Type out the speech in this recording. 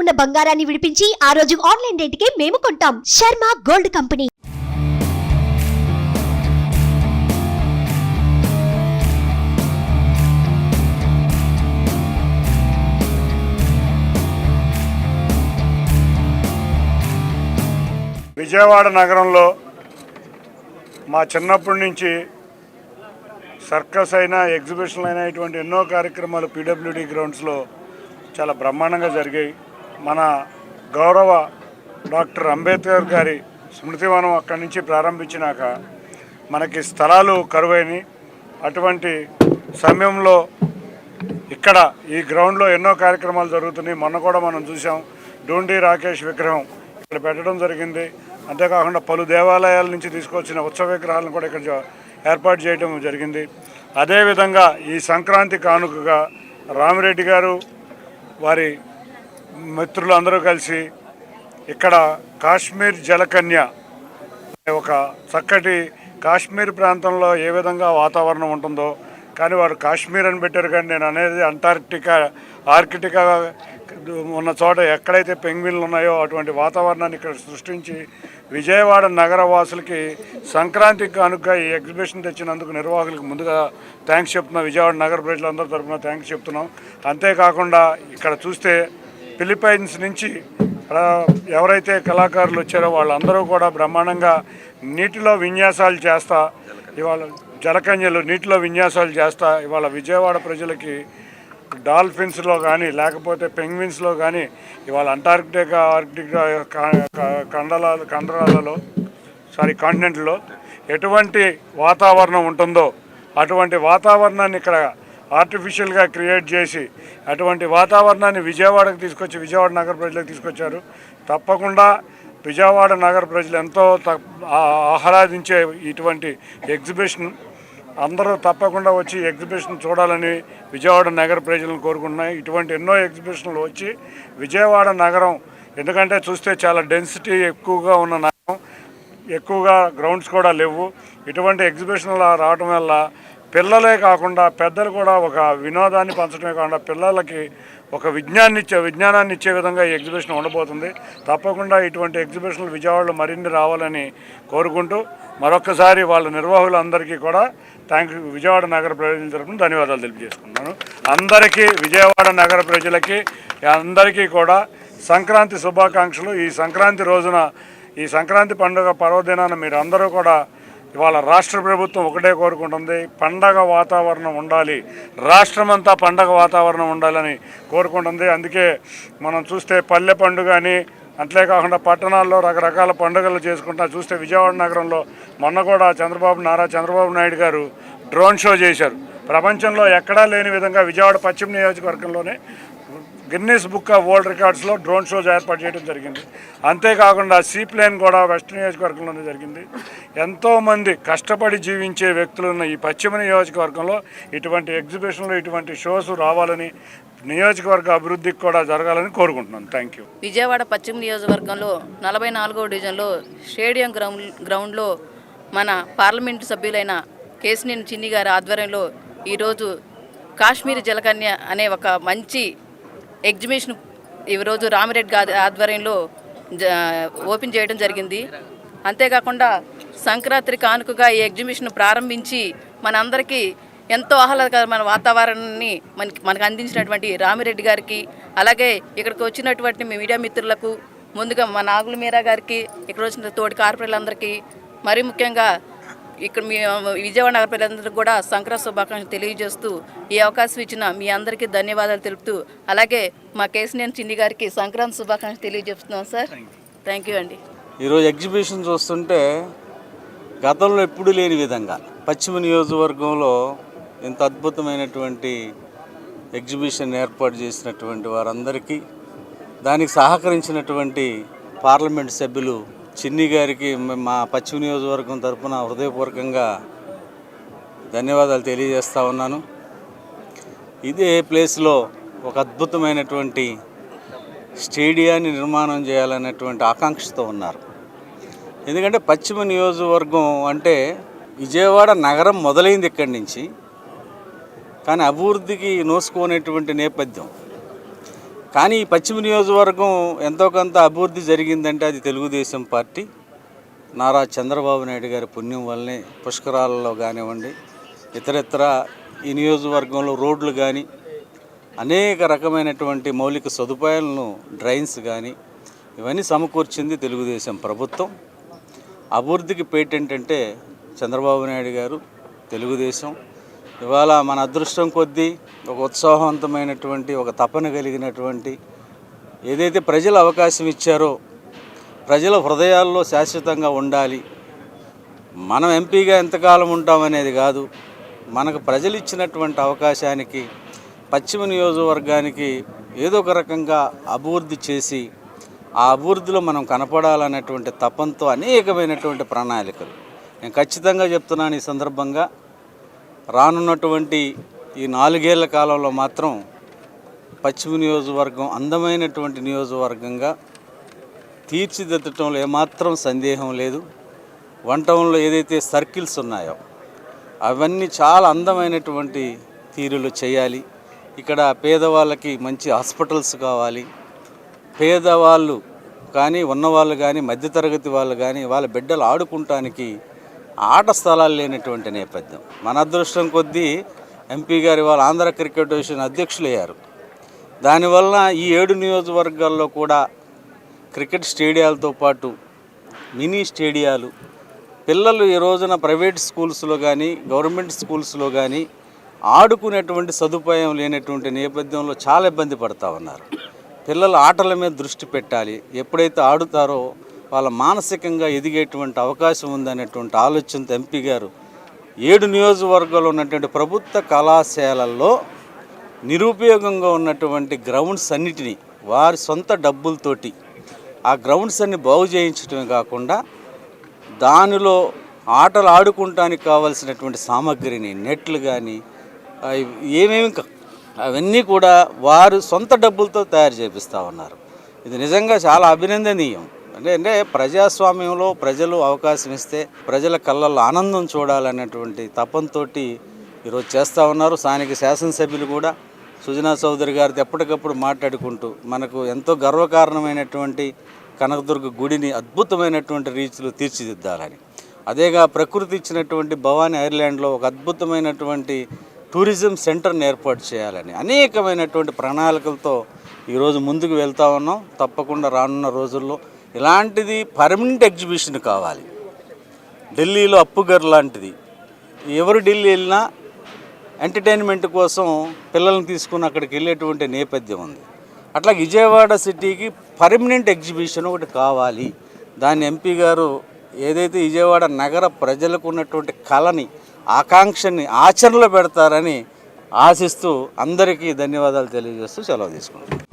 ఉన్న బంగారాన్ని విడిపించి ఆ రోజు ఆన్లైన్ రేటుకే మేము కొంటాం. Sharma gold company. విజయవాడ నగరంలో మా చిన్నప్పటి నుంచి సర్కస్ అయినా ఎగ్జిబిషన్లు అయినా ఇటువంటి ఎన్నో కార్యక్రమాలు పీడబ్ల్యూడీ గ్రౌండ్స్లో చాలా బ్రహ్మాండంగా జరిగాయి. మన గౌరవ డాక్టర్ అంబేద్కర్ గారి స్మృతివనం అక్కడి నుంచి ప్రారంభించినాక మనకి స్థలాలు కరువైనవి. అటువంటి సమయంలో ఇక్కడ ఈ గ్రౌండ్లో ఎన్నో కార్యక్రమాలు జరుగుతున్నాయి. మొన్న కూడా మనం చూసాం, డూండి రాకేష్ విగ్రహం ఇక్కడ పెట్టడం జరిగింది. అంతేకాకుండా పలు దేవాలయాల నుంచి తీసుకొచ్చిన ఉత్సవ విగ్రహాలను కూడా ఇక్కడ ఏర్పాటు చేయడం జరిగింది. అదేవిధంగా ఈ సంక్రాంతి కానుకగా రామిరెడ్డి గారు వారి మిత్రులు అందరూ కలిసి ఇక్కడ కాశ్మీర్ జలకన్య ఒక చక్కటి కాశ్మీర్ ప్రాంతంలో ఏ విధంగా వాతావరణం ఉంటుందో, కానీ వారు కాశ్మీర్ అని పెట్టారు. కానీ నేను అనేది ఆర్కిటికా ఉన్న చోట ఎక్కడైతే పెంగ్విన్లు ఉన్నాయో అటువంటి వాతావరణాన్ని ఇక్కడ సృష్టించి విజయవాడ నగర వాసులకి సంక్రాంతి కానుక ఈ ఎగ్జిబిషన్ తెచ్చినందుకు నిర్వాహకులకు ముందుగా థ్యాంక్స్ చెప్తున్నాం. విజయవాడ నగర ప్రజలందరి తరఫున థ్యాంక్స్ చెప్తున్నాం. అంతేకాకుండా ఇక్కడ చూస్తే ఫిలిప్పైన్స్ నుంచి ఎవరైతే కళాకారులు వచ్చారో వాళ్ళందరూ కూడా బ్రహ్మాండంగా నీటిలో విన్యాసాలు చేస్తా, ఇవాళ జలకన్యలు నీటిలో విన్యాసాలు చేస్తా ఇవాళ విజయవాడ ప్రజలకి డాల్ఫిన్స్లో కానీ లేకపోతే పెంగ్విన్స్లో కానీ ఇవాళ ఆర్కిటికా కాంటినెంట్లో ఎటువంటి వాతావరణం ఉంటుందో అటువంటి వాతావరణాన్ని ఇక్కడ ఆర్టిఫిషియల్గా క్రియేట్ చేసి అటువంటి వాతావరణాన్ని విజయవాడకు తీసుకొచ్చి విజయవాడ నగర ప్రజలకు తీసుకొచ్చారు. తప్పకుండా విజయవాడ నగర ప్రజలు ఎంతో ఆహ్లాదించే ఇటువంటి ఎగ్జిబిషన్ అందరూ తప్పకుండా వచ్చి ఎగ్జిబిషన్ చూడాలని విజయవాడ నగర ప్రజలను కోరుకుంటున్నాయి. ఇటువంటి ఎన్నో ఎగ్జిబిషన్లు వచ్చి విజయవాడ నగరం, ఎందుకంటే చూస్తే చాలా డెన్సిటీ ఎక్కువగా ఉన్న నగరం, ఎక్కువగా గ్రౌండ్స్ కూడా లేవు. ఇటువంటి ఎగ్జిబిషన్లు రావడం వల్ల పిల్లలే కాకుండా పెద్దలు కూడా ఒక వినోదాన్ని పంచడమే కాకుండా పిల్లలకి ఒక విజ్ఞానాన్ని ఇచ్చే విధంగా ఈ ఎగ్జిబిషన్ ఉండబోతుంది. తప్పకుండా ఇటువంటి ఎగ్జిబిషన్లు విజయవాడలో మరిన్ని రావాలని కోరుకుంటూ మరొకసారి వాళ్ళ నిర్వాహకులందరికీ కూడా విజయవాడ నగర ప్రజల తరఫున ధన్యవాదాలు తెలియజేసుకున్నాను. అందరికీ విజయవాడ నగర ప్రజలకి అందరికీ కూడా సంక్రాంతి శుభాకాంక్షలు. ఈ సంక్రాంతి రోజున ఈ సంక్రాంతి పండుగ పర్వదినాన మీరు అందరూ కూడా ఇవాళ రాష్ట్ర ప్రభుత్వం ఒకటే కోరుకుంటుంది, పండగ వాతావరణం ఉండాలి, రాష్ట్రమంతా పండగ వాతావరణం ఉండాలని కోరుకుంటుంది. అందుకే మనం చూస్తే పల్లె పండుగ అని అంతేకాకుండా పట్టణాల్లో రకరకాల పండుగలు చేసుకుంటా చూస్తే విజయవాడ నగరంలో మొన్న కూడా నారా చంద్రబాబు నాయుడు గారు డ్రోన్ షో చేశారు. ప్రపంచంలో ఎక్కడా లేని విధంగా విజయవాడ పశ్చిమ నియోజకవర్గంలోనే గిన్నీస్ బుక్ ఆఫ్ వరల్డ్ రికార్డ్స్లో డ్రోన్ షోస్ ఏర్పాటు చేయడం జరిగింది. అంతేకాకుండా సీప్లేన్ కూడా వెస్ట్ నియోజకవర్గంలోనే జరిగింది. ఎంతోమంది కష్టపడి జీవించే వ్యక్తులున్న ఈ పశ్చిమ నియోజకవర్గంలో ఇటువంటి ఎగ్జిబిషన్లు ఇటువంటి షోస్ రావాలని నియోజకవర్గ అభివృద్ధికి కూడా జరగాలని కోరుకుంటున్నాను. Thank you. విజయవాడ పశ్చిమ నియోజకవర్గంలో 44వ డివిజన్లో స్టేడియం గ్రౌండ్లో మన పార్లమెంటు సభ్యులైన కేసినేని చిన్ని గారి ఆధ్వర్యంలో ఈరోజు కాశ్మీర్ జలకన్య అనే ఒక మంచి ఎగ్జిబిషన్ ఈరోజు రామిరెడ్డి గారి ఆధ్వర్యంలో ఓపెన్ చేయడం జరిగింది. అంతేకాకుండా సంక్రాంతి కానుకగా ఈ ఎగ్జిబిషన్ ప్రారంభించి మనందరికీ ఎంతో ఆహ్లాదకరమైన వాతావరణాన్ని మనకు అందించినటువంటి రామిరెడ్డి గారికి, అలాగే ఇక్కడికి వచ్చినటువంటి మీ మీడియా మిత్రులకు, ముందుగా మా నాగుల మీరా గారికి, ఇక్కడ వచ్చిన తోటి కార్పొరేట్లందరికీ, మరీ ముఖ్యంగా ఇక్కడ మీ విజయవాడ నగర ప్రజలందరికీ కూడా సంక్రాంతి శుభాకాంక్షలు తెలియజేస్తూ ఈ అవకాశం ఇచ్చిన మీ అందరికీ ధన్యవాదాలు తెలుపుతూ, అలాగే మా కేసినేని చిన్ని గారికి సంక్రాంతి శుభాకాంక్షలు తెలియజేస్తున్నాం సార్. థ్యాంక్ యూ అండి. ఈరోజు ఎగ్జిబిషన్ చూస్తుంటే గతంలో ఎప్పుడూ లేని విధంగా పశ్చిమ నియోజకవర్గంలో ఇంత అద్భుతమైనటువంటి ఎగ్జిబిషన్ ఏర్పాటు చేసినటువంటి వారందరికీ, దానికి సహకరించినటువంటి పార్లమెంట్ సభ్యులు చిన్ని గారికి మా పశ్చిమ నియోజకవర్గం తరఫున హృదయపూర్వకంగా ధన్యవాదాలు తెలియజేస్తూ ఉన్నాను. ఇదే ప్లేస్లో ఒక అద్భుతమైనటువంటి స్టేడియాన్ని నిర్మాణం చేయాలనేటువంటి ఆకాంక్షతో ఉన్నారు. ఎందుకంటే పశ్చిమ నియోజకవర్గం అంటే విజయవాడ నగరం మొదలైంది ఇక్కడి నుంచి, కానీ అభివృద్ధికి నోసుకోనేటువంటి నేపథ్యం. కానీ ఈ పశ్చిమ నియోజకవర్గం ఎంతో కొంత అభివృద్ధి జరిగిందంటే అది తెలుగుదేశం పార్టీ నారా చంద్రబాబు నాయుడు గారి పుణ్యం వల్లనే పుష్కరాలలో కానివ్వండి, ఇతరత్ర ఈ నియోజకవర్గంలో రోడ్లు కానీ అనేక రకమైనటువంటి మౌలిక సదుపాయాలను, డ్రైన్స్ కానీ ఇవన్నీ సమకూర్చింది తెలుగుదేశం ప్రభుత్వం. అభివృద్ధికి పేటెంట్ అంటే చంద్రబాబు నాయుడు గారు, తెలుగుదేశం. ఇవాళ మన అదృష్టం కొద్దీ ఒక ఉత్సాహవంతమైనటువంటి, ఒక తపన కలిగినటువంటి, ఏదైతే ప్రజలు అవకాశం ఇచ్చారో ప్రజల హృదయాల్లో శాశ్వతంగా ఉండాలి, మనం ఎంపీగా ఎంతకాలం ఉంటామనేది కాదు, మనకు ప్రజలు ఇచ్చినటువంటి అవకాశానికి పశ్చిమ నియోజకవర్గానికి ఏదో ఒక రకంగా అభివృద్ధి చేసి ఆ అభివృద్ధిలో మనం కనపడాలనేటువంటి తపంతో అనేకమైనటువంటి ప్రణాళికలు. నేను ఖచ్చితంగా చెప్తున్నాను, ఈ సందర్భంగా రానున్నటువంటి ఈ 4 ఏళ్ల కాలంలో మాత్రం పశ్చిమ నియోజకవర్గం అందమైనటువంటి నియోజకవర్గంగా తీర్చిదిద్దటంలో ఏమాత్రం సందేహం లేదు. 1 టౌన్లో ఏదైతే సర్కిల్స్ ఉన్నాయో అవన్నీ చాలా అందమైనటువంటి తీరులో చేయాలి. ఇక్కడ పేదవాళ్ళకి మంచి హాస్పిటల్స్ కావాలి. పేదవాళ్ళు కానీ, ఉన్నవాళ్ళు కానీ, మధ్యతరగతి వాళ్ళు కానీ వాళ్ళ బిడ్డలు ఆడుకుంటానికి ఆట స్థలాలు లేనటువంటి నేపథ్యం. మన అదృష్టం కొద్దీ ఎంపీ గారు వాళ్ళ ఆంధ్ర క్రికెట్ అసోసియేషన్ అధ్యక్షులు అయ్యారు. దానివల్ల ఈ 7 నియోజకవర్గాల్లో కూడా క్రికెట్ స్టేడియాలతో పాటు మినీ స్టేడియాలు, పిల్లలు ఈ రోజున ప్రైవేట్ స్కూల్స్లో కానీ, గవర్నమెంట్ స్కూల్స్లో కానీ ఆడుకునేటువంటి సదుపాయం లేనటువంటి నేపథ్యంలో చాలా ఇబ్బంది పడుతూ ఉన్నారు. పిల్లలు ఆటల మీద దృష్టి పెట్టాలి. ఎప్పుడైతే ఆడుతారో వాళ్ళ మానసికంగా ఎదిగేటువంటి అవకాశం ఉందనేటువంటి ఆలోచనతో ఎంపీ గారు 7 నియోజకవర్గాల్లో ఉన్నటువంటి ప్రభుత్వ కళాశాలల్లో నిరుపయోగంగా ఉన్నటువంటి గ్రౌండ్స్ అన్నిటినీ వారి సొంత డబ్బులతోటి ఆ గ్రౌండ్స్ అన్ని బాగు చేయించడమే కాకుండా దానిలో ఆటలు ఆడుకుంటానికి కావాల్సినటువంటి సామగ్రిని, నెట్లు కానీ ఏమేమి అవన్నీ కూడా వారు సొంత డబ్బులతో తయారు చేపిస్తూ ఉన్నారు. ఇది నిజంగా చాలా అభినందనీయం. అంటే ప్రజాస్వామ్యంలో ప్రజలు అవకాశం ఇస్తే ప్రజల కళ్ళల్లో ఆనందం చూడాలనేటువంటి తపంతో ఈరోజు చేస్తూ ఉన్నారు. స్థానిక శాసనసభ్యులు కూడా సుజనా చౌదరి గారితో ఎప్పటికప్పుడు మాట్లాడుకుంటూ మనకు ఎంతో గర్వకారణమైనటువంటి కనకదుర్గ గుడిని అద్భుతమైనటువంటి రీతిలో తీర్చిదిద్దాలని, అదేగా ప్రకృతి ఇచ్చినటువంటి భవానీ ఐర్లాండ్లో ఒక అద్భుతమైనటువంటి టూరిజం సెంటర్ని ఏర్పాటు చేయాలని అనేకమైనటువంటి ప్రణాళికలతో ఈరోజు ముందుకు వెళ్తూ ఉన్నాం. తప్పకుండా రానున్న రోజుల్లో ఇలాంటిది పర్మనెంట్ ఎగ్జిబిషన్ కావాలి. ఢిల్లీలో అప్పుగర్ లాంటిది, ఎవరు ఢిల్లీ వెళ్ళినా ఎంటర్టైన్మెంట్ కోసం పిల్లల్ని తీసుకుని అక్కడికి వెళ్ళేటువంటి నేపథ్యం ఉంది. అట్లా విజయవాడ సిటీకి పర్మనెంట్ ఎగ్జిబిషన్ ఒకటి కావాలి. దాన్ని ఎంపీ గారు ఏదైతే విజయవాడ నగర ప్రజలకు ఉన్నటువంటి కళని, ఆకాంక్షని ఆచరణలో పెడతారని ఆశిస్తూ అందరికీ ధన్యవాదాలు తెలియజేస్తూ సెలవు తీసుకుంటాం.